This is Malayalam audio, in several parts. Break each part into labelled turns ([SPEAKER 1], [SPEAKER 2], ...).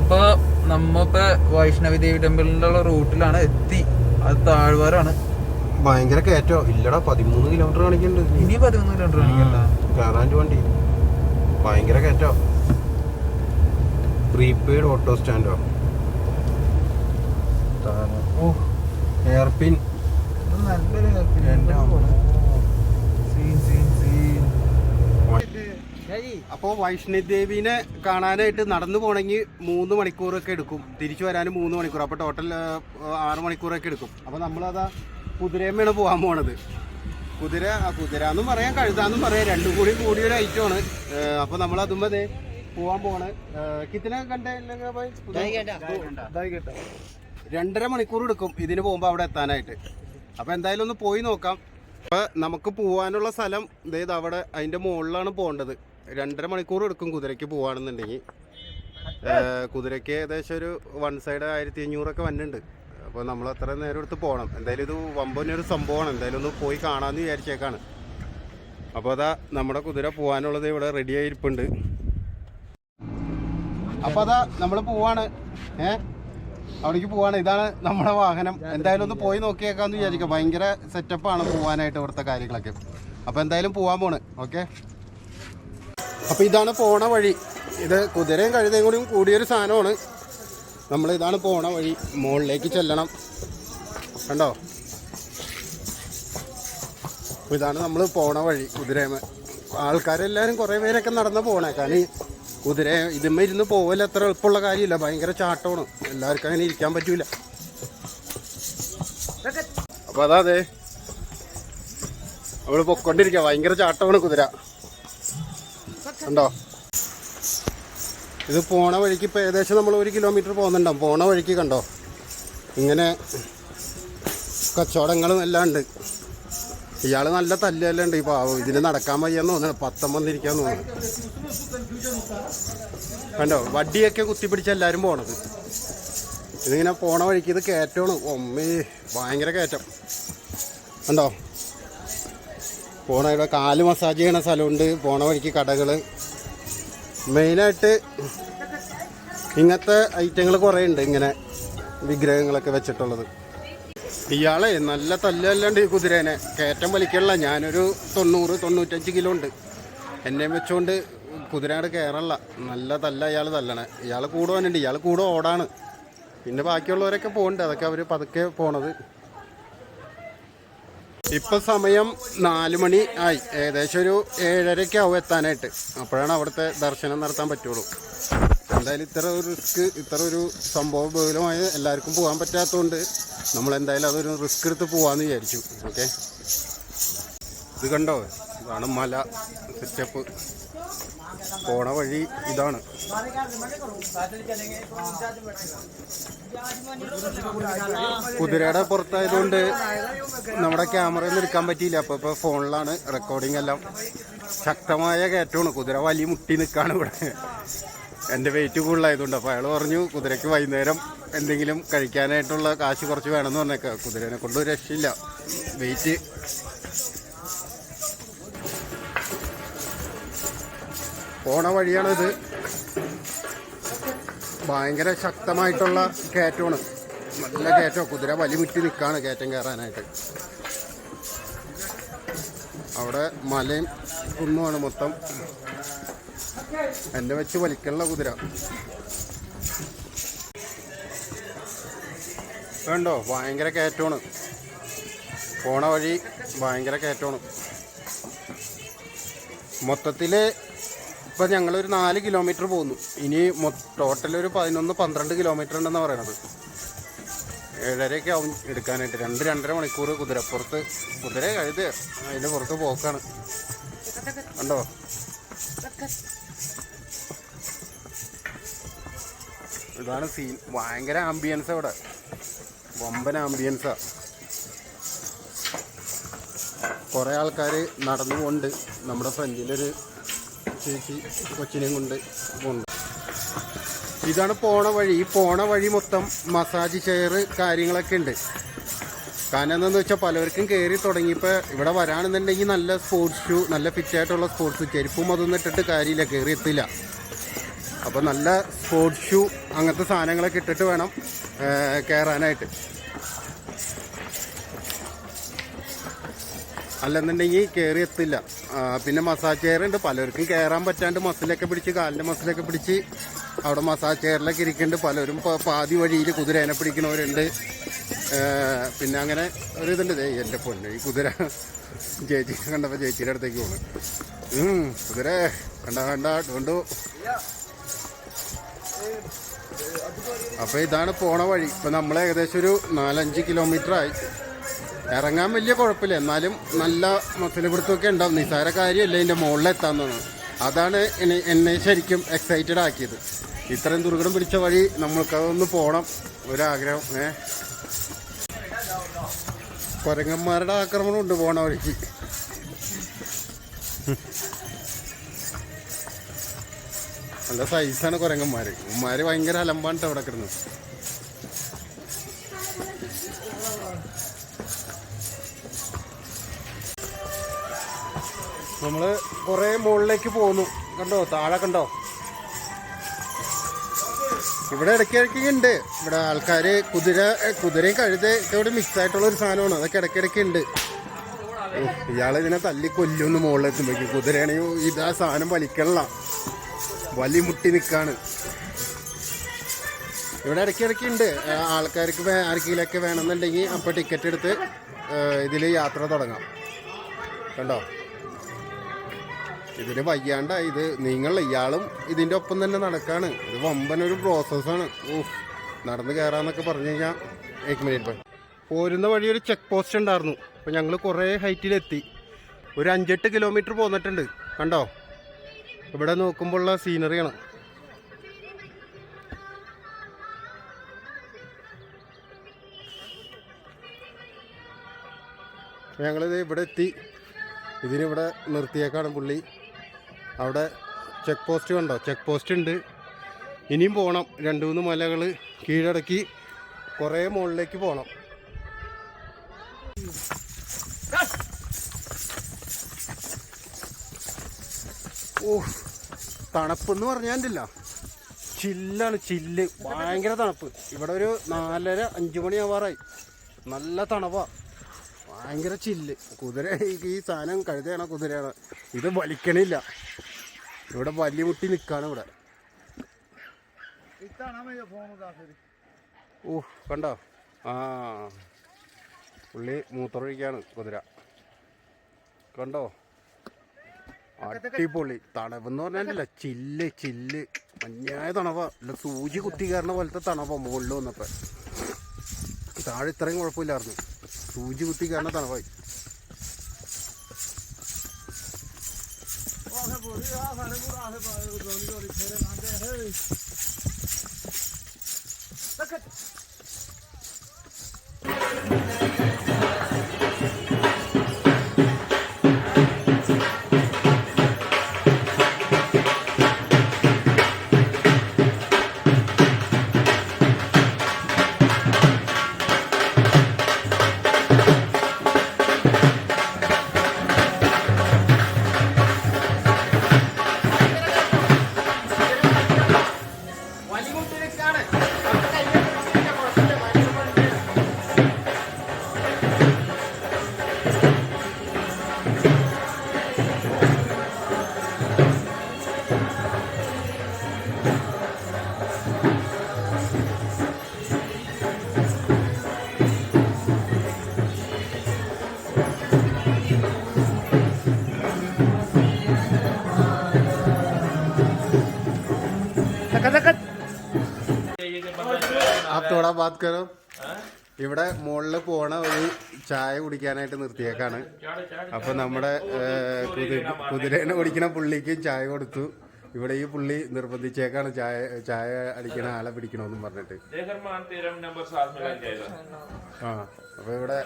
[SPEAKER 1] അപ്പൊ നമ്മപ്പോ വൈഷ്ണവി ദേവി ടെമ്പിളിന്റെ റൂട്ടിലാണ് എത്തി. അത് താഴ്വാരാണ്.
[SPEAKER 2] ഭയങ്കര കയറ്റോ ഇല്ലടാ. 13 കിലോമീറ്റർ കാണിക്കുന്നുണ്ട്.
[SPEAKER 1] ഇനി 13 കിലോമീറ്റർ കാണിക്കണ്ട.
[SPEAKER 2] കാറാൻ്റെ വണ്ടി ഭയങ്കര കയറ്റോ. പ്രീപെയ്ഡ് ഓട്ടോ സ്റ്റാൻഡോ. എയർപിൻ അപ്പോൾ വൈഷ്ണവി ദേവിനെ കാണാനായിട്ട് നടന്നു പോകണമെങ്കിൽ 3 മണിക്കൂറൊക്കെ എടുക്കും. തിരിച്ചു വരാനും 3 മണിക്കൂർ. അപ്പോൾ ടോട്ടൽ 6 മണിക്കൂറൊക്കെ എടുക്കും. അപ്പോൾ നമ്മളതാ കുതിരയമ്മയാണ് പോകാൻ പോണത്. കുതിര എന്നും പറയാം, കഴുതാന്നും പറയാം, രണ്ടും കൂടിയൊരു ഐറ്റമാണ്. അപ്പോൾ നമ്മൾ അതുമ്പോൾ പോകാൻ പോണ്. കിത്തിനെ കണ്ടേ 2.5 മണിക്കൂർ എടുക്കും ഇതിന് പോകുമ്പോൾ അവിടെ എത്താനായിട്ട്. അപ്പോൾ എന്തായാലും ഒന്ന് പോയി നോക്കാം. അപ്പോൾ നമുക്ക് പോകാനുള്ള സ്ഥലം അതായത് അവിടെ അതിൻ്റെ മുകളിലാണ് പോകേണ്ടത്. 2.5 മണിക്കൂർ എടുക്കും കുതിരയ്ക്ക് പോകാണെന്നുണ്ടെങ്കിൽ. കുതിരയ്ക്ക് ഏകദേശം ഒരു 1 സൈഡ് 1500 വന്നിട്ടുണ്ട്. അപ്പോൾ നമ്മൾ അത്ര നേരം എടുത്ത് പോകണം. എന്തായാലും ഇത് വമ്പനൊരു സംഭവമാണ്. എന്തായാലും ഒന്ന് പോയി കാണാമെന്ന് വിചാരിച്ചേക്കാണ്. അപ്പോൾ അതാ നമ്മുടെ കുതിര പോകാനുള്ളത് ഇവിടെ റെഡി ആയിരിപ്പുണ്ട്. അപ്പോൾ അതാ നമ്മൾ പോവാണ്. അവിടേക്ക് പോവാണ്. ഇതാണ് നമ്മുടെ വാഹനം. എന്തായാലും ഒന്ന് പോയി നോക്കിയേക്കാന്ന് വിചാരിക്കാം. ഭയങ്കര സെറ്റപ്പാണ് പോകാനായിട്ട് ഇവിടുത്തെ കാര്യങ്ങളൊക്കെ. അപ്പോൾ എന്തായാലും പോകാൻ പോണ്. ഓക്കെ. അപ്പോൾ ഇതാണ് പോണ വഴി. ഇത് കുതിരയും കഴുതയും കൂടിയൊരു സാധനമാണ്. നമ്മളിതാണ് പോണ വഴി. മുകളിലേക്ക് ചെല്ലണം. കണ്ടോ, ഇതാണ് നമ്മൾ പോണ വഴി. കുതിരയമ്മ ആൾക്കാരെല്ലാവരും കുറേ പേരൊക്കെ നടന്ന് പോണേ. കാരണം കുതിര ഇതുമ്മ ഇരുന്ന് പോവല്ല അത്ര എളുപ്പമുള്ള കാര്യമില്ല. ഭയങ്കര ചാട്ടമാണ്. എല്ലാവർക്കും അങ്ങനെ ഇരിക്കാൻ പറ്റൂല. അപ്പോൾ അതെ അവള് പൊക്കൊണ്ടിരിക്കുക. ഭയങ്കര ചാട്ടമാണ് കുതിര. കണ്ടോ, ഇത് പോണ വഴിക്ക് ഇപ്പോൾ ഏകദേശം നമ്മൾ 1 കിലോമീറ്റർ പോകുന്നുണ്ടാവും. പോണ വഴിക്ക് കണ്ടോ ഇങ്ങനെ കച്ചവടങ്ങളും എല്ലാം ഉണ്ട്. ഇയാൾ നല്ല തല്ലെല്ലാം ഉണ്ട്. ഈ പാവം ഇതിന് നടക്കാൻ വയ്യാന്ന് തോന്നുന്നു. 10 വന്നിരിക്കാന്ന് തോന്നുന്നു. കണ്ടോ, വടിയൊക്കെ കുത്തിപ്പിടിച്ച് എല്ലാവരും പോണത്. ഇതിങ്ങനെ പോണ വഴിക്ക് ഇത് കയറ്റമാണ്. ഒമ്മേ ഭയങ്കര കയറ്റം. കണ്ടോ, പോണ ഇവിടെ കാല് മസാജ് ചെയ്യണ സ്ഥലമുണ്ട്. പോണ വഴിക്ക് കടകൾ. മെയിനായിട്ട് ഇങ്ങനത്തെ ഐറ്റങ്ങൾ കുറേ ഉണ്ട്. ഇങ്ങനെ വിഗ്രഹങ്ങളൊക്കെ വെച്ചിട്ടുള്ളത്. ഇയാളെ നല്ല തല്ലല്ലാണ്ട് ഈ കുതിരേനെ കയറ്റം വലിക്കണില്ല. ഞാനൊരു 90-95 കിലോ ഉണ്ട്. എന്നെ വെച്ചുകൊണ്ട് കുതിരയുടെ കയറല്ല. നല്ല തല്ല ഇയാൾ തല്ലണേ. ഇയാൾ കൂടെ വന്നിട്ടുണ്ട്. ഇയാൾ കൂടെ ഓടാണ്. പിന്നെ ബാക്കിയുള്ളവരൊക്കെ പോകുന്നുണ്ട്. അതൊക്കെ അവർ പതുക്കെ പോണത്. ഇപ്പം സമയം 4 മണി ആയി. ഏകദേശം ഒരു 7:30 ആവും എത്താനായിട്ട്. അപ്പോഴാണ് അവിടുത്തെ ദർശനം നടത്താൻ പറ്റുള്ളൂ. എന്തായാലും ഇത്ര ഒരു സംഭവ ബഹുലമായ എല്ലാവർക്കും പോകാൻ പറ്റാത്തതുകൊണ്ട് നമ്മളെന്തായാലും അതൊരു റിസ്ക് എടുത്ത് പോകാമെന്ന് വിചാരിച്ചു. ഓക്കെ. ഇത് കണ്ടോ, ഇതാണ് മല സെറ്റപ്പ്. പോണ വഴി ഇതാണ്. കുതിരയുടെ പുറത്തായതുകൊണ്ട് നമ്മുടെ ക്യാമറയൊന്നും എടുക്കാൻ പറ്റിയില്ല. അപ്പോൾ ഇപ്പോൾ ഫോണിലാണ് റെക്കോർഡിംഗ് എല്ലാം. ശക്തമായ കയറ്റമാണ്. കുതിര വലിയ മുട്ടി നിൽക്കുകയാണ് ഇവിടെ. എൻ്റെ വെയിറ്റ് കൂടുതലായതുകൊണ്ട്. അപ്പോൾ അയാൾ പറഞ്ഞു കുതിരയ്ക്ക് വൈകുന്നേരം എന്തെങ്കിലും കഴിക്കാനായിട്ടുള്ള കാശ് കുറച്ച് വേണമെന്ന് പറഞ്ഞേക്കാം. കുതിരനെ കൊണ്ട് ഒരു രക്ഷയില്ല. വെയിറ്റ് പോണ വഴിയാണിത്. ഭയങ്കര ശക്തമായിട്ടുള്ള കയറ്റമാണ്. നല്ല കയറ്റം. കുതിര വലിമുറ്റി നിൽക്കുകയാണ് കയറ്റം കയറാനായിട്ട്. അവിടെ മലയും കുന്നുമാണ് മൊത്തം. എന്നെ വെച്ച് വലിക്കാനുള്ള കുതിര വേണ്ടോ. ഭയങ്കര കയറ്റമാണ്. പോണ വഴി ഭയങ്കര കയറ്റമാണ്. മൊത്തത്തിൽ ഇപ്പം ഞങ്ങളൊരു 4 കിലോമീറ്റർ പോകുന്നു. ഇനി ടോട്ടൽ ഒരു 11-12 കിലോമീറ്റർ ഉണ്ടെന്ന് പറയണത്. 7:30 ആവും എടുക്കാനായിട്ട്. 2-2.5 മണിക്കൂർ കുതിരപ്പുറത്ത്. കുതിര കഴുത് അതിൻ്റെ പുറത്ത് പോക്കാണ്. കണ്ടോ, ഇതാണ് സീൻ. ഭയങ്കര ആംബിയൻസ് അവിടെ. വമ്പൻ ആംബിയൻസാ. കുറേ ആൾക്കാർ നടന്നു പോകുന്നുണ്ട്. നമ്മുടെ ഫ്രണ്ടിലൊരു ചേച്ചി കൊച്ചിനെയും കൊണ്ട് പോകുന്നുണ്ട്. ഇതാണ് പോണ വഴി. ഈ പോണ വഴി മൊത്തം മസാജ് ചെയർ കാര്യങ്ങളൊക്കെ ഉണ്ട്. കാരണം എന്താണെന്ന് വെച്ചാൽ പലവർക്കും കയറി തുടങ്ങിയപ്പോൾ ഇവിടെ വരാണെന്നുണ്ടെങ്കിൽ നല്ല സ്പോർട്സ് ഷൂ, നല്ല ഫിറ്റായിട്ടുള്ള സ്പോർട്സ് ചെരുപ്പും അതൊന്നും ഇട്ടിട്ട് കാര്യമില്ല, കയറി എത്തില്ല. അപ്പോൾ നല്ല സ്പോർട്സ് ഷൂ അങ്ങനത്തെ സാധനങ്ങളൊക്കെ ഇട്ടിട്ട് വേണം കയറാനായിട്ട്. അല്ലെന്നുണ്ടെങ്കിൽ കയറി എത്തില്ല. പിന്നെ മസാജ് ചെയർ ഉണ്ട്, പലർക്കും കയറാൻ പറ്റാണ്ട് മസിലൊക്കെ പിടിച്ച് കാലിൻ്റെ മസിലൊക്കെ പിടിച്ച് അവിടെ മസാജ് ചെയറിലൊക്കെ ഇരിക്കുന്നുണ്ട്. പലരും പാതി വഴിയിൽ കുതിരേനെ പിടിക്കുന്നവരുണ്ട്. പിന്നെ അങ്ങനെ ഒരു ഇതുണ്ട്. എൻ്റെ പൊന്ന് ഈ കുതിര ചേച്ചി കണ്ടപ്പോൾ ചേച്ചിയുടെ അടുത്തേക്ക് പോകുന്നു. കുതിര കണ്ട കൊണ്ടു. അപ്പോൾ ഇതാണ് പോണ വഴി. ഇപ്പം നമ്മൾ ഏകദേശം ഒരു 4-5 കിലോമീറ്ററായി. ഇറങ്ങാൻ വലിയ കുഴപ്പമില്ല, എന്നാലും നല്ല മസിൽ പിടുത്തമൊക്കെ ഉണ്ടാവും. നിസ്സാര കാര്യമല്ല ഇതിൻ്റെ മുകളിലെത്താൻ തോന്നുന്നു. അതാണ് എന്നെ ശരിക്കും എക്സൈറ്റഡ് ആക്കിയത്. ഇത്രയും ദുർഘടം പിടിച്ച വഴി നമ്മൾക്കതൊന്ന് പോകണം ഒരാഗ്രഹം. കുരങ്ങന്മാരുടെ ആക്രമണം ഉണ്ട് പോണ വഴിക്ക്. നല്ല സൈസാണ് കുരങ്ങന്മാർ. ഭയങ്കര അലമ്പാണ് അവിടെ കിടന്നത്. നമ്മൾ കുറേ മുകളിലേക്ക് പോന്നു. കണ്ടോ താഴെ കണ്ടോ? ഇവിടെ ഇടയ്ക്കിടയ്ക്ക് ഉണ്ട്. ഇവിടെ ആൾക്കാർ കുതിരയും കഴുതയൊക്കെ ഇവിടെ മിക്സ് ആയിട്ടുള്ള ഒരു സാധനമാണ്. അതൊക്കെ ഇടയ്ക്കിടയ്ക്ക് ഉണ്ട്. ഇയാളിതിനെ തല്ലി കൊല്ലുമെന്ന് മുകളിലെത്തുമ്പോഴേക്കും. കുതിരയാണെങ്കിൽ ഇതാ സാധനം വലിക്കണില്ല, വലി മുട്ടി നിൽക്കാണ്. ഇവിടെ ഇടയ്ക്കിടയ്ക്ക് ഉണ്ട്. ആൾക്കാർക്ക് ആർക്കെങ്കിലൊക്കെ വേണമെന്നുണ്ടെങ്കിൽ അപ്പോൾ ടിക്കറ്റ് എടുത്ത് ഇതിൽ യാത്ര തുടങ്ങാം. കണ്ടോ ഇതിന് വയ്യാണ്ട ഇത് നിങ്ങളില്ല, ഇയാളും ഇതിൻ്റെ ഒപ്പം തന്നെ നടക്കാണ്. ഇത് വമ്പനൊരു പ്രോസസ്സാണ്. നടന്ന് കയറാന്നൊക്കെ പറഞ്ഞു കഴിഞ്ഞാൽ 1 മിനിറ്റ് പോയി. പോരുന്ന വഴി ഒരു ചെക്ക് പോസ്റ്റ് ഉണ്ടായിരുന്നു. അപ്പോൾ ഞങ്ങൾ കുറേ ഹൈറ്റിലെത്തി. ഒരു 5-8 കിലോമീറ്റർ പോന്നിട്ടുണ്ട്. കണ്ടോ ഇവിടെ നോക്കുമ്പോഴുള്ള സീനറിയാണ്. ഞങ്ങളിത് ഇവിടെ എത്തി. ഇതിനിവിടെ നിർത്തിയേക്കാണ് പുള്ളി. അവിടെ ചെക്ക് പോസ്റ്റ് കണ്ടോ? ചെക്ക് പോസ്റ്റ് ഉണ്ട്. ഇനിയും പോകണം. 2-3 മലകൾ കീഴടക്കി കുറേ മുകളിലേക്ക് പോകണം. തണുപ്പെന്ന് പറഞ്ഞാൽ ചില്ലാണ്, ചില്ല്. ഭയങ്കര തണുപ്പ്. ഇവിടെ ഒരു 4:30-5 മണിയാവാറായി. നല്ല തണുപ്പാ, ഭയങ്കര ചില്ല്. കുതിര ഈ സാധനം കഴുതയാണ്, കുതിരയാണ്. ഇത് വലിക്കണില്ല. ഇവിടെ വലിയ മുട്ടി നിൽക്കാണ് ഇവിടെ. കണ്ടോ? പുള്ളി മൂത്രമൊഴിക്കാണ് കുതിര. കണ്ടോ? അടിപൊളി തണവെന്ന് പറഞ്ഞാൽ ചില്ല് ചില്ല് മഞ്ഞായ തണവാ. അല്ല സൂചി കുത്തി കയറുന്ന പോലത്തെ തണവാ. മുകളിൽ വന്നപ്പോൾ താഴെ ഇത്രയും കുഴപ്പമില്ലായിരുന്നു. സൂചി കുത്തി കയറുന്ന തണവായി. തോടാ ബാത് കരോ. ഇവിടെ മുകളിൽ പോണ ഒരു ചായ കുടിക്കാനായിട്ട് നിർത്തിയേക്കാണ്. അപ്പൊ നമ്മുടെ കുതിരേനെ ഓടിക്കണ പുള്ളിക്കും ചായ കൊടുത്തു. ഇവിടെ ഈ പുള്ളി നിർബന്ധിച്ചേക്കാണ് ചായ അടിക്കണ ആളെ പിടിക്കണമെന്നും പറഞ്ഞിട്ട്. അപ്പൊ ഇവിടെ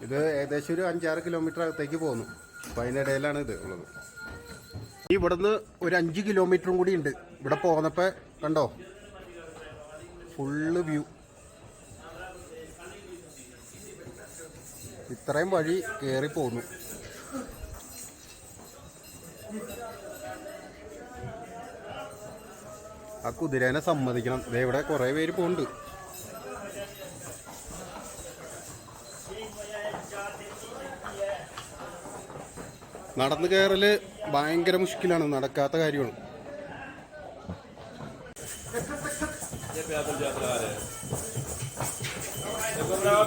[SPEAKER 2] ഇത് ഏകദേശം ഒരു 5-6 കിലോമീറ്റർ അകത്തേക്ക് പോന്നു. അപ്പൊ അതിനിടയിലാണ് ഇത് ഉള്ളത്. ഇവിടുന്ന് ഒരു 5 കിലോമീറ്ററും കൂടി ഉണ്ട്. ഇവിടെ പോന്നപ്പോ കണ്ടോ ഫുള്ള് വ്യൂ. ഇത്രയും വഴി കയറി പോന്നു. ആ കുതിരേനെ സമ്മതിക്കണം. ദേ ഇവിടെ കുറേ പേര് പോകുന്നുണ്ട്. നടന്നു കയറല് ഭയങ്കര മുഷ്കിലാണ്, നടക്കാത്ത കാര്യമാണ്.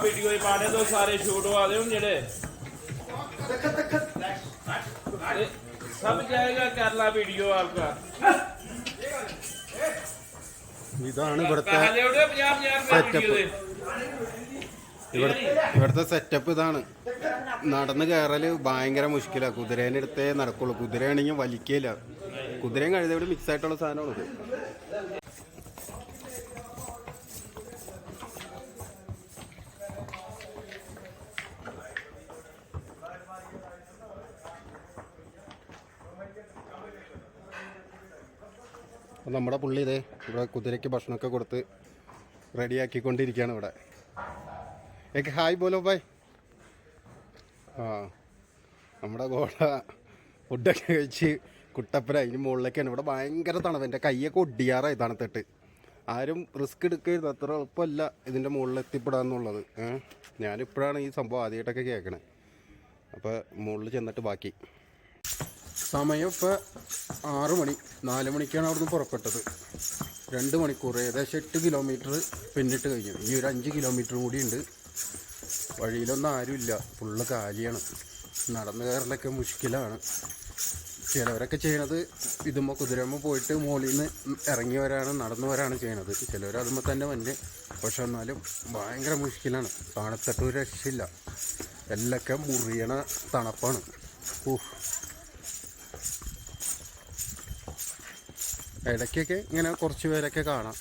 [SPEAKER 3] वीडियो पाने तो सारे शूट वाले हूँ जेडे सब जाएगा केरला वीडियो आपका
[SPEAKER 2] ഇതാണ് ഇവിടുത്തെ സെറ്റപ്പ്. ഇവിടുത്തെ സെറ്റപ്പ് ഇതാണ്. നടന്ന് കയറല് ഭയങ്കര മുഷ്കിലാണ്. കുതിരേൻ്റെ അടുത്തേ നടക്കുള്ളൂ. കുതിരയാണെങ്കിൽ വലിക്കില്ല. കുതിരയും കഴുതയോട് മിക്സ് ആയിട്ടുള്ള സാധനമാണ് ഇത്. അപ്പം നമ്മുടെ പുള്ളി ഇതേ ഇവിടെ കുതിരയ്ക്ക് ഭക്ഷണമൊക്കെ കൊടുത്ത് റെഡിയാക്കിക്കൊണ്ടിരിക്കുകയാണ് ഇവിടെ. ഏക്ക് ഹായ് ബോലോ ബായ്. ആ നമ്മുടെ ഗോഡ ഫുഡൊക്കെ കഴിച്ച് കുട്ടപ്പന അതിന് മുകളിലേക്കാണ്. ഇവിടെ ഭയങ്കര തണവ്. എൻ്റെ കൈയൊക്കെ ഒടിയാറായി തണുത്തിട്ട്. ആരും റിസ്ക് എടുക്കരുത്. അത്ര എളുപ്പമല്ല ഇതിൻ്റെ മുകളിൽ എത്തിപ്പെടാന്നുള്ളത്. ഞാനിപ്പോഴാണ് ഈ സംഭവം ആദ്യമായിട്ടൊക്കെ കേൾക്കണേ. അപ്പോൾ മുകളിൽ ചെന്നിട്ട് ബാക്കി. സമയം ഇപ്പോൾ 6 മണി. 4 മണിക്കാണ് അവിടുന്ന് പുറപ്പെട്ടത്. 2 മണിക്കൂർ, ഏകദേശം 8 കിലോമീറ്റർ പിന്നിട്ട് കഴിഞ്ഞു. ഈ ഒരു 5 കിലോമീറ്റർ കൂടിയുണ്ട്. വഴിയിലൊന്നും ആരുമില്ല, ഫുള്ള് കാലിയാണ്. നടന്നു കയറലൊക്കെ മുഷ്കിലാണ്. ചിലവരൊക്കെ ചെയ്യണത് ഇതുമ്പോൾ കുതിരമ്മ പോയിട്ട് മുകളിൽ നിന്ന് ഇറങ്ങി വരാണ്, നടന്നു വരാണ് ചെയ്യണത്. ചിലവർ അതുമ്പോൾ തന്നെ വന്നെ. പക്ഷെ എന്നാലും ഭയങ്കര മുഷ്കിലാണ്. തണുത്തിട്ട് ഒരു രക്ഷയില്ല. എല്ലൊക്കെ മുറിയണ തണുപ്പാണ്. ഇടയ്ക്കൊക്കെ ഇങ്ങനെ കുറച്ച് പേരൊക്കെ കാണാം.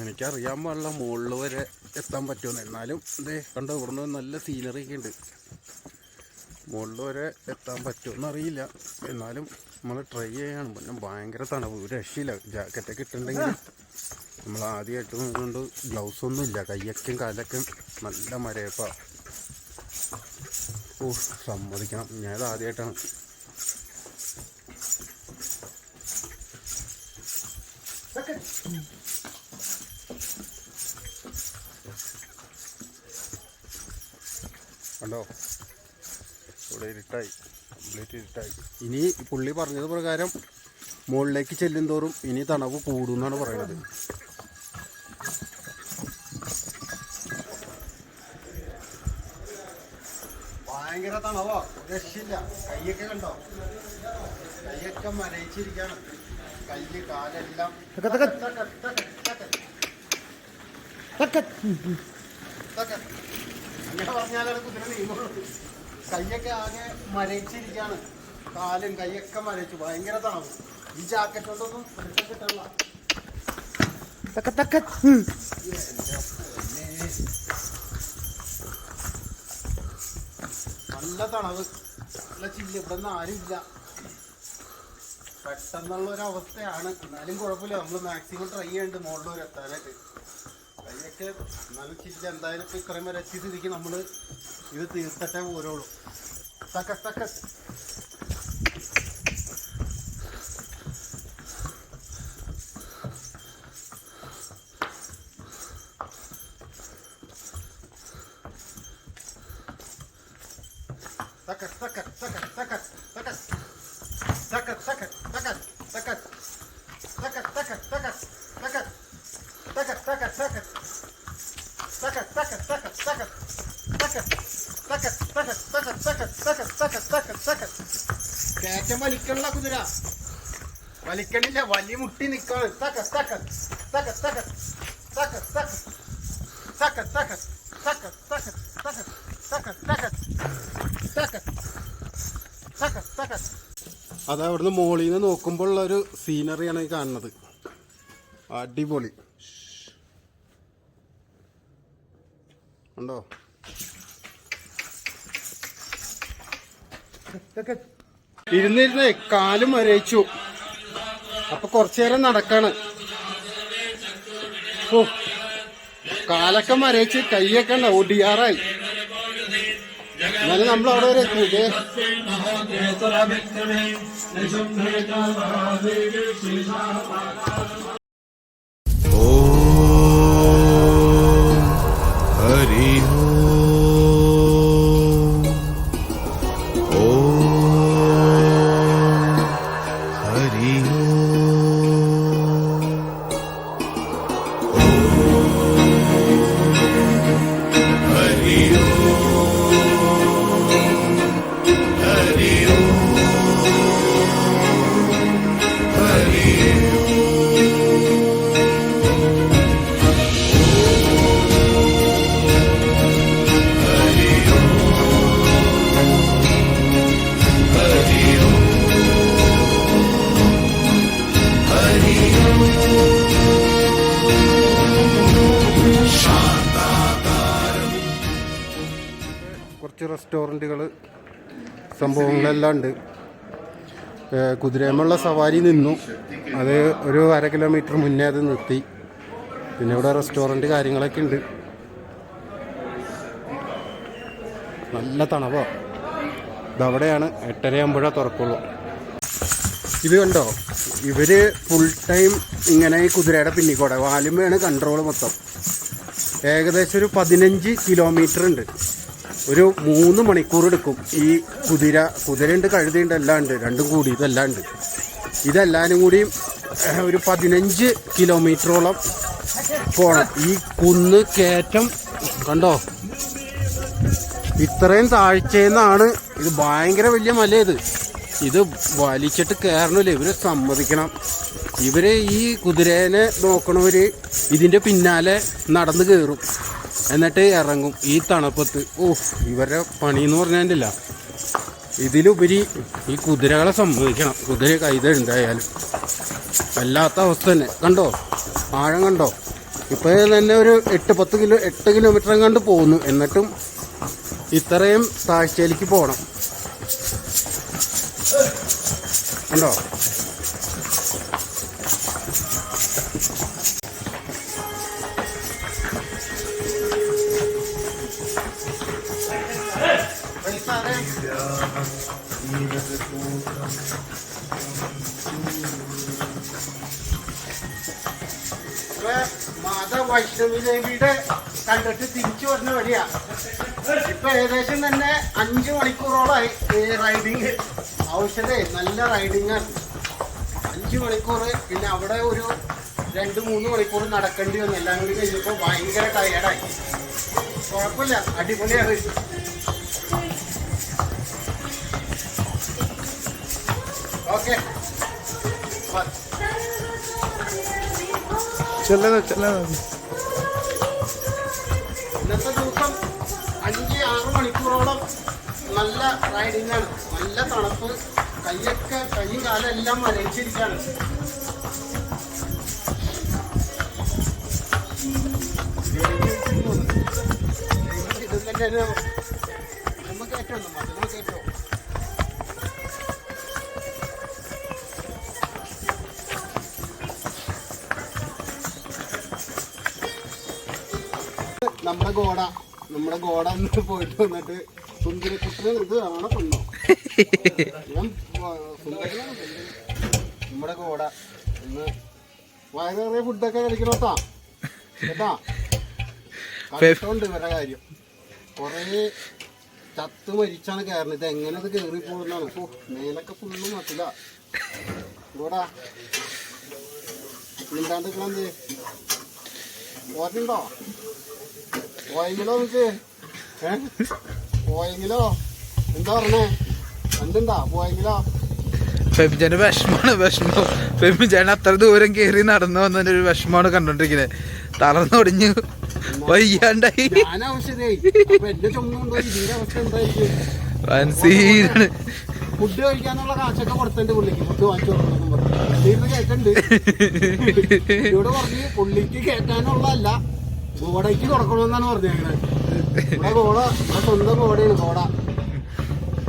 [SPEAKER 2] എനിക്കറിയാൻ പാടില്ല മുകളിൽ വരെ എത്താൻ പറ്റുമെന്ന്. എന്നാലും ഇതേ കണ്ടോ, ഇവിടുന്ന് നല്ല സീനറി ഒക്കെ ഉണ്ട്. മുകളിൽ വരെ എത്താൻ പറ്റുമെന്ന് അറിയില്ല. എന്നാലും നമ്മൾ ട്രൈ ചെയ്യാണ്. പിന്നെ ഭയങ്കര തണവ്, ഒരു രക്ഷയില്ല. ജാക്കറ്റൊക്കെ ഇട്ടുണ്ടെങ്കിൽ നമ്മൾ ആദ്യമായിട്ട് നോക്കുന്നുണ്ട്. ഗ്ലൗസൊന്നും ഇല്ല. കയ്യൊക്കെ കാലൊക്കെ നല്ല മരയപ്പാ. സമ്മതിക്കണം, ഞാനത് ആദ്യമായിട്ടാണ്. കണ്ടോ, ഇവിടെ ഇരുട്ടായി, കംപ്ലീറ്റ് ഇരുട്ടായി. ഇനി പുള്ളി പറഞ്ഞത് പ്രകാരം മുകളിലേക്ക് ചെല്ലും തോറും ഇനി തണവ് കൂടും എന്നാണ് പറയുന്നത്. ഭയങ്കര തണവോ, രക്ഷയില്ല. കൈയൊക്കെ കണ്ടോ, കൈയൊക്കെ മരയിച്ചിരിക്കാണ്. കൈ കാലെല്ലാം അങ്ങനെ പറഞ്ഞാലാണ് കുതിര നീങ്ങുള്ളൂ. കൈയൊക്കെ ആകെ മരയിച്ചിരിക്കാണ്. കാലും കൈയൊക്കെ മരയിച്ചു. ഭയങ്കര തണവ്. ഈ ജാക്കറ്റ് കൊണ്ടൊന്നും കിട്ടില്ല. നല്ല തണവ്, നല്ല ചില്ല്. ഇവിടെ നിന്ന് ആരുമില്ല. പെട്ടെന്നുള്ളൊരവസ്ഥയാണ്. എന്നാലും കുഴപ്പമില്ല. നമ്മൾ മാക്സിമം ട്രൈ ചെയ്യുന്നുണ്ട് മുകളിൽ വരെ എത്താനായിട്ട്. കൈയൊക്കെ എന്നാലും ചില്ല. എന്തായാലും ഇപ്പം ഇത്രയും വരെ എത്തി സ്ഥിതിക്ക് നമ്മൾ ഇത് തീർത്തിട്ടേ പോരുള്ളൂ. തക്ക തക്ക കയറ്റം വലിക്കണില്ല കുതിര, വലിക്കണില്ല. വലിയ മുട്ടി നിക്കാണ്. അത് അവിടുന്ന് മോളിൽ നിന്ന് നോക്കുമ്പോൾ ഉള്ളൊരു സീനറിയാണ് ഈ കാണുന്നത്. അടിപൊളി ഉണ്ടോ? ഇരുന്നിരുന്നേ കാലും മരയിച്ചു. അപ്പൊ കുറച്ചു നേരം നടക്കാണ്. കാലൊക്കെ മരയിച്ച് കൈയൊക്കെ ഒടിയാറായി. എന്നാലും നമ്മൾ അവിടെ വരെ എത്തിയിട്ട്
[SPEAKER 4] ഹരി
[SPEAKER 2] കുറച്ച് റെസ്റ്റോറൻറ്റുകൾ സംഭവങ്ങളെല്ലാം ഉണ്ട്. കുതിരേമുള്ള സവാരി നിന്നു, അത് ഒരു 1/2 കിലോമീറ്റർ മുന്നേ അത് നിർത്തി. പിന്നെ ഇവിടെ റെസ്റ്റോറൻറ്റ് കാര്യങ്ങളൊക്കെ ഉണ്ട്. നല്ല തണവോ. ഇതവിടെയാണ് 8:30 ആകുമ്പോഴേ തുറക്കുള്ളൂ. ഇത് കണ്ടോ, ഇവർ ഫുൾ ടൈം ഇങ്ങനെ ഈ കുതിരയുടെ പിന്നിക്കൂടെ വാലുമ്പയാണ് കൺട്രോൾ മൊത്തം. ഏകദേശം ഒരു 15 കിലോമീറ്റർ ഉണ്ട്. ഒരു 3 മണിക്കൂർ എടുക്കും ഈ കുതിരയുണ്ട്, കഴുതയുണ്ട്, എല്ലാം ഉണ്ട്, രണ്ടും കൂടി ഇതെല്ലാം ഉണ്ട്. ഇതെല്ലാവരും കൂടി ഒരു 15 കിലോമീറ്ററോളം പോകണം. ഈ കുന്ന് കയറ്റം കണ്ടോ, ഇത്രയും താഴ്ചയെന്നാണ്. ഇത് ഭയങ്കര വലിയ മലയത്. ഇത് വലിച്ചിട്ട് കയറണില്ല, ഇവർ സമ്മതിക്കണം. ഇവർ ഈ കുതിരേനെ നോക്കണവർ ഇതിൻ്റെ പിന്നാലെ നടന്ന് കയറും, എന്നിട്ട് ഇറങ്ങും ഈ തണുപ്പത്ത്. ഇവരുടെ പണിയെന്ന് പറഞ്ഞാൽ ഇതിലുപരി ഈ കുതിരകളെ സമ്മതിക്കണം. കുതിര കൈത എന്തായാലും വല്ലാത്ത അവസ്ഥ തന്നെ. കണ്ടോ ആഴം കണ്ടോ. ഇപ്പോൾ തന്നെ ഒരു 8 കിലോമീറ്റർ കണ്ട് പോകുന്നു, എന്നിട്ടും ഇത്രയും താഴ്ചയിലേക്ക് പോകണം. കണ്ടോ. മാതാ വൈഷ്ണവി ദേവിയുടെ കണ്ടിട്ട് തിരിച്ചു വരുന്ന വഴിയാ. ഇപ്പൊ ഏകദേശം തന്നെ 5 മണിക്കൂറോളായി റൈഡിങ്. ഔഷധേ നല്ല റൈഡിങ് ആണ്. 5 മണിക്കൂർ. പിന്നെ അവിടെ ഒരു 2-3 മണിക്കൂർ നടക്കേണ്ടി വന്നു. എല്ലാം കൂടി കഴിഞ്ഞപ്പോൾ ഭയങ്കര ടയേർഡായി. കുഴപ്പമില്ല, അടിപൊളിയാണ്. ഓക്കെ, ഇന്നത്തെ ദിവസം 5-6 മണിക്കൂറോളം നല്ല റൈഡിങ് ആണ്. നല്ല തണുപ്പ്, കൈയും കാലം എല്ലാം മരവിച്ചിരിക്കുകയാണ്. നമുക്ക് ഏറ്റവും നമുക്ക് ഏറ്റവും നമ്മുടെ ഗോഡ ഒന്ന് പോയിട്ട് വന്നിട്ട് സുന്ദരക്കുട്ടന് ഇത് ആണോ കൊണ്ടോ നമ്മുടെ ഗോഡ ഒന്ന് വയറേറിയ ഫുഡൊക്കെ കഴിക്കണോട്ടാ കേട്ടാ. കഷ്ടമുണ്ട് ഇവരുടെ കാര്യം. കുറേ ചത്ത് മരിച്ചാണ് കയറുന്നത്. ഇത് എങ്ങനെ ഇത് കയറി പോകുന്നതാണ്. മേലൊക്കെ ഫുള്ള് മട്ടില്ല. ഗോഡാ മിണ്ടാണ്ട് നിൽക്കണെന്ത് ഓർമ്മയുണ്ടോ? പോയെങ്കിലോ നമുക്ക് പോയെങ്കിലോ എന്താ പറഞ്ഞേ? എന്തുണ്ടാ പോയെങ്കിലോ?
[SPEAKER 1] ഫെമിജാന്റെ വിഷമം. ഫെമിജാൻ അത്ര ദൂരം കയറി നടന്നു വന്നതിന്റെ ഒരു വിഷമമാണ് കണ്ടോണ്ടിരിക്കുന്നത്. തളർന്നൊടിഞ്ഞു വയ്യാണ്ടായി.
[SPEAKER 2] ഫുഡ് കഴിക്കാനുള്ള കാശൊക്കെ കൊടുത്തിട്ടുണ്ട് പുള്ളിക്ക്. ഫുഡ് വാങ്ങിച്ചു കൊടുക്കണം കേട്ടുണ്ട്. ഇവിടെ പറഞ്ഞ് പുള്ളിക്ക് കേറ്റാനുള്ളതല്ല, ഗോഡയ്ക്ക് കൊടുക്കണമെന്നാണ് പറഞ്ഞേക്കുന്നത്. ഇവിടെ ഗോഡ സ്വന്തം ഗോഡയാണ്. ഗോഡ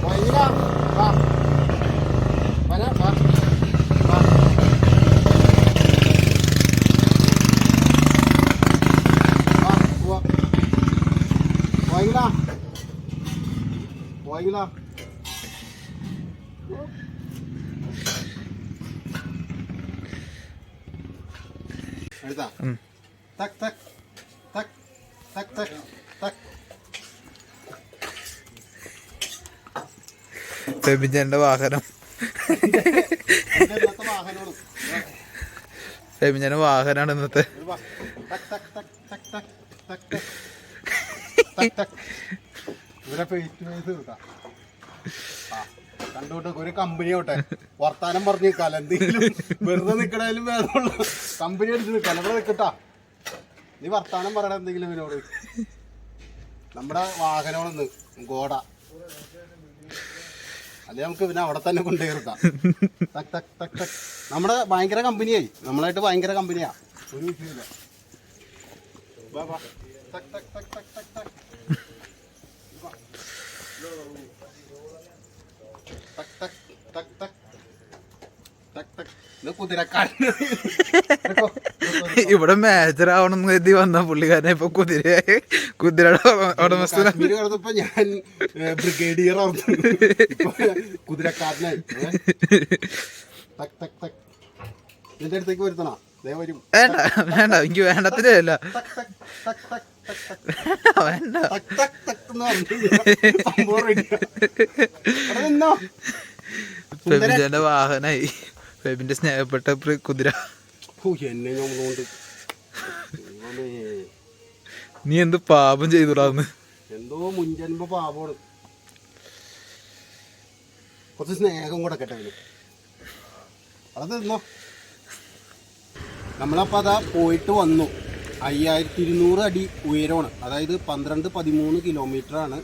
[SPEAKER 2] ഭയങ്കര തുടങ്ങില്ല. എടുത്താ തക് തക് തക് തക് തക് തക്.
[SPEAKER 1] ഫെബിജന്റെ വാഹനം. ഫെബിജന്റെ വാഹനാണ് ഇന്നത്തെ.
[SPEAKER 2] കണ്ടോട്ടെ ഒരു കമ്പനി ആവട്ടെ, വർത്താനം പറഞ്ഞു നിൽക്കാല, എന്തെങ്കിലും വെറുതെ നിക്കണേലും വേദമുള്ള കമ്പനി അടിച്ച് നിൽക്കാല. ഇവിടെ നിൽക്കട്ടാ, നീ വർത്താനം പറയണ എന്തെങ്കിലും ഇവനോട്. നമ്മുടെ വാഹനമാണെന്ന് ഗോഡ, അല്ലെ നമുക്ക് പിന്നെ അവിടെ തന്നെ കൊണ്ടുപോയിരുത്താം. തക് തക് തക് തക്. നമ്മുടെ ഭയങ്കര കമ്പനിയായി, നമ്മളായിട്ട് ഭയങ്കര കമ്പനിയാ, ഒരു വിഷയമില്ല. തക് തക് തക് തക് തക് തക്.
[SPEAKER 1] ഇവിടെ മേജർ ആവണമെന്ന് കരുതി വന്ന പുള്ളിക്കാരനെ ഇപ്പൊ കുതിരയുടെ ഉടമസ്ഥ.
[SPEAKER 2] ഞാൻ ബ്രിഗേഡിയർ കുതിരക്കാരനായി. നിന്റെ അടുത്തേക്ക് വരുത്തണോ? വരും.
[SPEAKER 1] വേണ്ട വേണ്ട, എനിക്ക് വേണ്ടത്തിനേ അല്ല. വേണ്ട. ഫെബിന്റെ വാഹനായി, ഫെബിന്റെ സ്നേഹപ്പെട്ട കുതിര.
[SPEAKER 2] എന്നെ ഞമ്മളോണ്ട്
[SPEAKER 1] നീ എന്ത് പാപം ചെയ്തുടാന്ന്.
[SPEAKER 2] എന്തോ മുൻജന്മ പാപമാണ്. കുറച്ച് സ്നേഹം കൊടുക്കട്ടെ അത് തിന്നോ. നമ്മളപ്പോൾ അതാ പോയിട്ട് വന്നു. 5200 അടി ഉയരമാണ്, അതായത് 12-13 കിലോമീറ്ററാണ്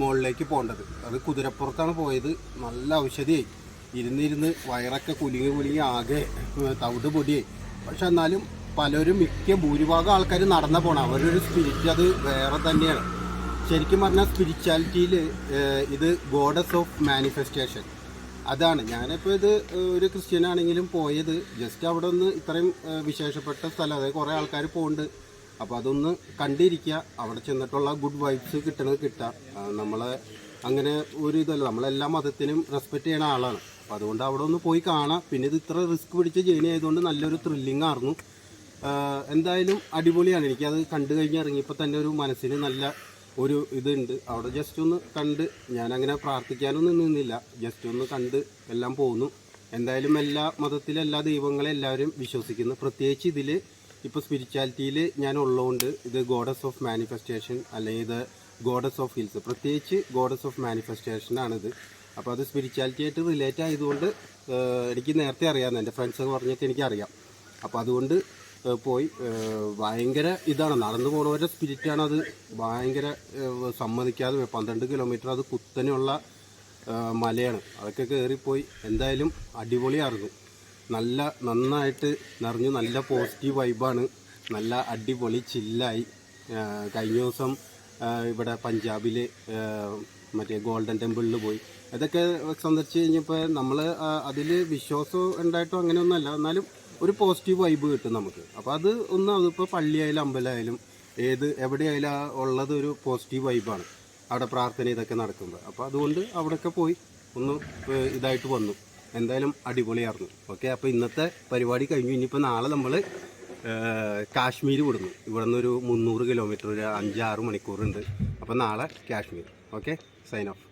[SPEAKER 2] മുകളിലേക്ക് പോകേണ്ടത്. അത് കുതിരപ്പുറത്താണ് പോയത്. നല്ല ഔഷധിയായി, ഇരുന്നിരുന്ന് വയറൊക്കെ കുലുങ്ങി ആകെ തവിട് പൊടിയായി. പക്ഷെ എന്നാലും പലരും ഭൂരിഭാഗം ആൾക്കാർ നടന്ന പോകണം. അവരൊരു സ്പിരിറ്റ് അത് വേറെ തന്നെയാണ്. ശരിക്കും പറഞ്ഞാൽ സ്പിരിച്വാലിറ്റിയിൽ ഇത് ഗോഡസ് ഓഫ് മാനിഫെസ്റ്റേഷൻ അതാണ്. ഞാനിപ്പോൾ ഇത് ഒരു ക്രിസ്ത്യനാണെങ്കിലും പോയത് ജസ്റ്റ് അവിടെ ഒന്ന് ഇത്രയും വിശേഷപ്പെട്ട സ്ഥലം, അതായത് കുറേ ആൾക്കാർ പോകുന്നുണ്ട്. അപ്പോൾ അതൊന്ന് കണ്ടിരിക്കുക, അവിടെ ചെന്നിട്ടുള്ള ഗുഡ് വൈബ്സ് കിട്ടണത് കിട്ടുക. നമ്മളെ അങ്ങനെ ഒരു ഇതല്ല, നമ്മളെല്ലാ മതത്തിനും റെസ്പെക്റ്റ് ചെയ്യുന്ന ആളാണ്. അപ്പോൾ അതുകൊണ്ട് അവിടെ ഒന്ന് പോയി കാണാം. പിന്നെ ഇത് ഇത്ര റിസ്ക് പിടിച്ച ജേണി ആയതുകൊണ്ട് നല്ലൊരു ത്രില്ലിംഗ് ആയിരുന്നു. എന്തായാലും അടിപൊളിയാണ്. എനിക്കത് കണ്ടു കഴിഞ്ഞ് ഇറങ്ങിയപ്പോൾ തന്നെ ഒരു മനസ്സിന് നല്ല ഒരു ഇതുണ്ട്. അവിടെ ജസ്റ്റ് ഒന്ന് കണ്ട്, ഞാനങ്ങനെ പ്രാർത്ഥിക്കാനൊന്നും നിന്നില്ല, ജസ്റ്റ് ഒന്ന് കണ്ട് എല്ലാം പോകുന്നു. എന്തായാലും എല്ലാ മതത്തിലും എല്ലാ ദൈവങ്ങളെ എല്ലാവരും വിശ്വസിക്കുന്നു. പ്രത്യേകിച്ച് ഇതിൽ ഇപ്പോൾ സ്പിരിച്വാലിറ്റിയിൽ ഞാൻ ഉള്ളതുകൊണ്ട് ഇത് ഗോഡസ് ഓഫ് മാനിഫെസ്റ്റേഷൻ അല്ലെങ്കിൽ ഇത് ഗോഡസ് ഓഫ് ഹിൽസ്, പ്രത്യേകിച്ച് ഗോഡസ് ഓഫ് മാനിഫെസ്റ്റേഷനാണിത്. അപ്പോൾ അത് സ്പിരിച്വാലിറ്റി ആയിട്ട് റിലേറ്റ് ആയതുകൊണ്ട് എനിക്ക് നേരത്തെ അറിയാമെന്ന് എൻ്റെ ഫ്രണ്ട്സൊക്കെ പറഞ്ഞൊക്കെ എനിക്കറിയാം. അപ്പോൾ അതുകൊണ്ട് പോയി ഭയങ്കര ഇതാണ്, നടന്നു പോകുന്നവരുടെ സ്പിരിറ്റാണ് അത്. ഭയങ്കര സമ്മതിക്കാതെ 12 കിലോമീറ്റർ അത് കുത്തനെയുള്ള മലയാണ്, അതൊക്കെ കയറിപ്പോയി. എന്തായാലും അടിപൊളിയായിരുന്നു. നന്നായിട്ട് നിറഞ്ഞു, നല്ല പോസിറ്റീവ് വൈബാണ്, നല്ല അടിപൊളി ചില്ലായി. കഴിഞ്ഞ ദിവസം ഇവിടെ പഞ്ചാബിൽ മറ്റേ ഗോൾഡൻ ടെമ്പിളിൽ പോയി. ഇതൊക്കെ സന്ദർശിച്ച് കഴിഞ്ഞപ്പോൾ നമ്മൾ അതിൽ വിശ്വാസം ഉണ്ടായിട്ടോ അങ്ങനെയൊന്നുമല്ല, എന്നാലും ഒരു പോസിറ്റീവ് വൈബ് കിട്ടും നമുക്ക്. അപ്പോൾ അത് ഒന്ന്, അതിപ്പോൾ പള്ളിയായാലും അമ്പലമായാലും എവിടെയായാലും ഉള്ളത് ഒരു പോസിറ്റീവ് വൈബാണ് അവിടെ പ്രാർത്ഥന ഇതൊക്കെ നടക്കുമ്പോൾ. അപ്പോൾ അതുകൊണ്ട് അവിടെയൊക്കെ പോയി ഒന്ന് ഇതായിട്ട് വന്നു. എന്തായാലും അടിപൊളിയായിരുന്നു. ഓക്കെ, അപ്പോൾ ഇന്നത്തെ പരിപാടി കഴിഞ്ഞു. ഇനിയിപ്പോൾ നാളെ നമ്മൾ കാശ്മീർ വിടുന്നു. ഇവിടെ നിന്ന് ഒരു 300 കിലോമീറ്റർ, ഒരു 5-6 മണിക്കൂറുണ്ട്. അപ്പോൾ നാളെ കാശ്മീർ. Okay, sign of.